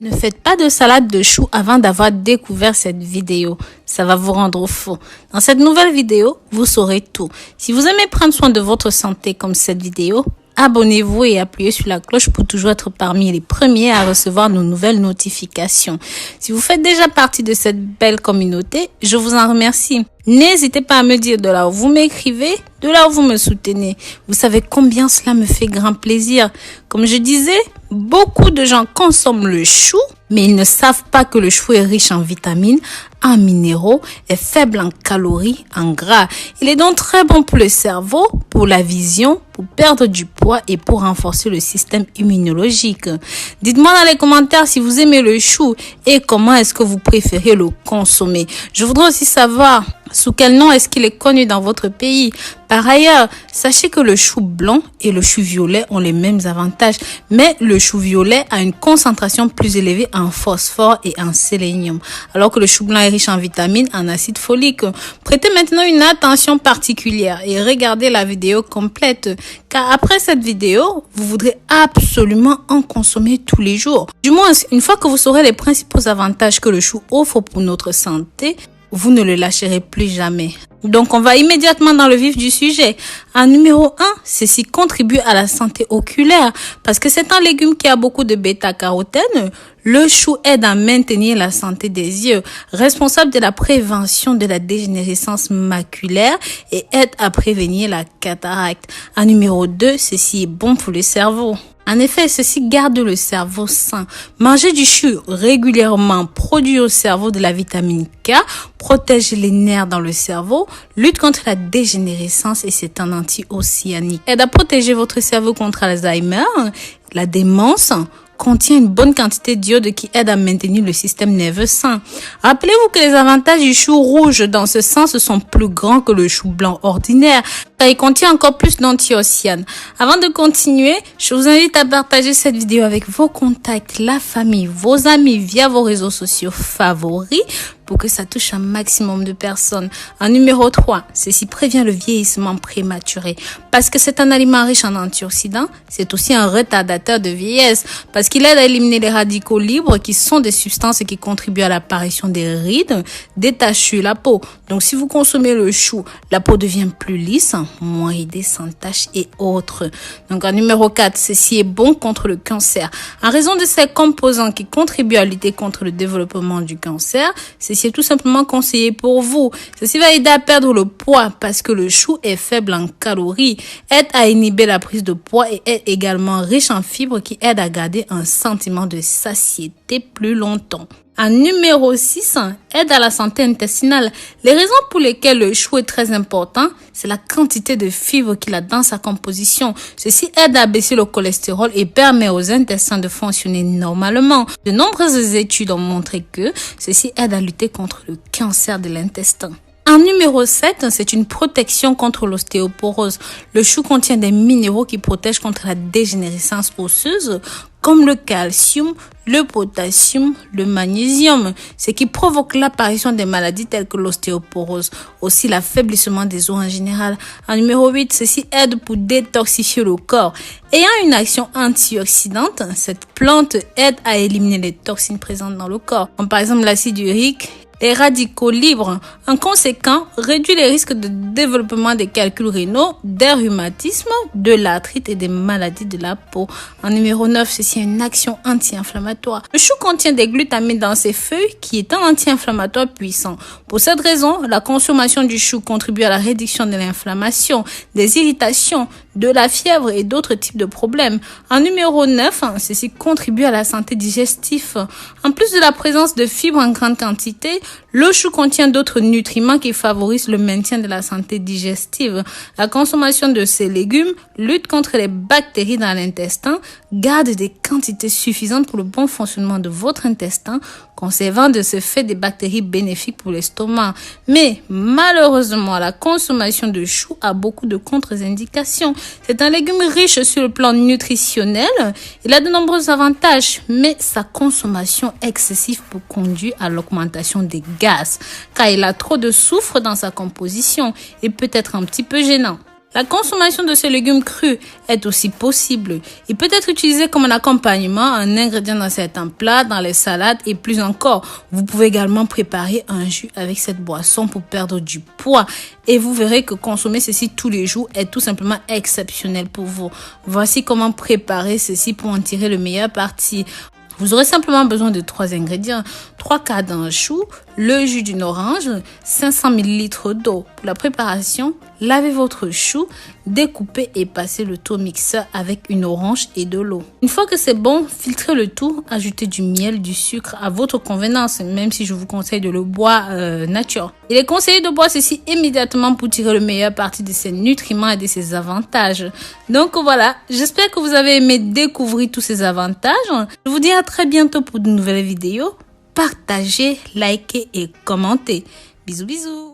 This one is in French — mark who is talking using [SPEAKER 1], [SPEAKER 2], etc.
[SPEAKER 1] Ne faites pas de salade de choux avant d'avoir découvert cette vidéo. Ça va vous rendre fou. Dans cette nouvelle vidéo, vous saurez tout. Si vous aimez prendre soin de votre santé comme cette vidéo, abonnez-vous et appuyez sur la cloche pour toujours être parmi les premiers à recevoir nos nouvelles notifications. Si vous faites déjà partie de cette belle communauté, je vous en remercie. N'hésitez pas à me dire de là où vous m'écrivez, de là où vous me soutenez. Vous savez combien cela me fait grand plaisir. Comme je disais, beaucoup de gens consomment le chou, mais ils ne savent pas que le chou est riche en vitamines, en minéraux, est faible en calories, en gras. Il est donc très bon pour le cerveau, pour la vision, pour perdre du poids et pour renforcer le système immunologique. Dites-moi dans les commentaires si vous aimez le chou et comment est-ce que vous préférez le consommer. Je voudrais aussi savoir sous quel nom est-ce qu'il est connu dans votre pays. Par ailleurs, sachez que le chou blanc et le chou violet ont les mêmes avantages, mais le chou violet a une concentration plus élevée en phosphore et en sélénium, alors que le chou blanc est riche en vitamines, en acide folique. Prêtez maintenant une attention particulière et regardez la vidéo complète, car après cette vidéo, vous voudrez absolument en consommer tous les jours. Du moins, une fois que vous saurez les principaux avantages que le chou offre pour notre santé, vous ne le lâcherez plus jamais. Donc, on va immédiatement dans le vif du sujet. En numéro 1, ceci contribue à la santé oculaire parce que c'est un légume qui a beaucoup de bêta-carotène. Le chou aide à maintenir la santé des yeux, responsable de la prévention de la dégénérescence maculaire et aide à prévenir la cataracte. En numéro 2, ceci est bon pour le cerveau. En effet, ceci garde le cerveau sain. Manger du chou régulièrement produit au cerveau de la vitamine K, protège les nerfs dans le cerveau, lutte contre la dégénérescence et c'est un anti-oxyanique. Aide à protéger votre cerveau contre Alzheimer, la démence, contient une bonne quantité d'iode qui aide à maintenir le système nerveux sain. Rappelez-vous que les avantages du chou rouge dans ce sens sont plus grands que le chou blanc ordinaire, car il contient encore plus d'antioxydants. Avant de continuer, je vous invite à partager cette vidéo avec vos contacts, la famille, vos amis via vos réseaux sociaux favoris pour que ça touche un maximum de personnes. En numéro 3, ceci prévient le vieillissement prématuré. Parce que c'est un aliment riche en antioxydants, c'est aussi un retardateur de vieillesse parce qu'il aide à éliminer les radicaux libres qui sont des substances qui contribuent à l'apparition des rides, des taches sur la peau. Donc si vous consommez le chou, la peau devient plus lisse, moins ridée, sans taches et autres. Donc en numéro 4, ceci est bon contre le cancer. En raison de ces composants qui contribuent à lutter contre le développement du cancer, ceci est tout simplement conseillé pour vous. Ceci va aider à perdre le poids parce que le chou est faible en calories, aide à inhiber la prise de poids et est également riche en fibres qui aident à garder un sentiment de satiété plus longtemps. En numéro 6, aide à la santé intestinale. Les raisons pour lesquelles le chou est très important, c'est la quantité de fibres qu'il a dans sa composition. Ceci aide à baisser le cholestérol et permet aux intestins de fonctionner normalement. De nombreuses études ont montré que ceci aide à lutter contre le cancer de l'intestin. En numéro 7, c'est une protection contre l'ostéoporose. Le chou contient des minéraux qui protègent contre la dégénérescence osseuse, comme le calcium, le potassium, le magnésium, ce qui provoque l'apparition des maladies telles que l'ostéoporose, aussi l'affaiblissement des os en général. En numéro 8, ceci aide pour détoxifier le corps. Ayant une action antioxydante, cette plante aide à éliminer les toxines présentes dans le corps, comme par exemple l'acide urique, les radicaux libres. En conséquent, réduit les risques de développement des calculs rénaux, des rhumatismes, de l'arthrite et des maladies de la peau. En numéro 9, ceci est une action anti-inflammatoire. Le chou contient des glutamines dans ses feuilles qui est un anti-inflammatoire puissant. Pour cette raison, la consommation du chou contribue à la réduction de l'inflammation, des irritations, de la fièvre et d'autres types de problèmes. En numéro 9, ceci contribue à la santé digestive. En plus de la présence de fibres en grande quantité, le chou contient d'autres nutriments qui favorisent le maintien de la santé digestive. La consommation de ces légumes lutte contre les bactéries dans l'intestin, garde des quantités suffisantes pour le bon fonctionnement de votre intestin, conservant de ce fait des bactéries bénéfiques pour l'estomac. Mais malheureusement, la consommation de chou a beaucoup de contre-indications. C'est un légume riche sur le plan nutritionnel. Il a de nombreux avantages, mais sa consommation excessive peut conduire à l'augmentation des gaz, car il a trop de soufre dans sa composition et peut être un petit peu gênant. La consommation de ces légumes crus est aussi possible. Il peut être utilisé comme un accompagnement, un ingrédient dans certains plats, dans les salades et plus encore. Vous pouvez également préparer un jus avec cette boisson pour perdre du poids. Et vous verrez que consommer ceci tous les jours est tout simplement exceptionnel pour vous. Voici comment préparer ceci pour en tirer le meilleur parti. Vous aurez simplement besoin de 3 ingrédients, 3 quarts d'un chou, le jus d'une orange, 500 ml d'eau. Pour la préparation, lavez votre chou, découpez et passez le tout au mixeur avec une orange et de l'eau. Une fois que c'est bon, filtrez le tout, ajoutez du miel, du sucre à votre convenance, même si je vous conseille de le boire nature. Il est conseillé de boire ceci immédiatement pour tirer le meilleur parti de ses nutriments et de ses avantages. Donc voilà, j'espère que vous avez aimé découvrir tous ces avantages. Je vous dis à très bientôt pour de nouvelles vidéos. Partagez, likez et commentez. Bisous bisous.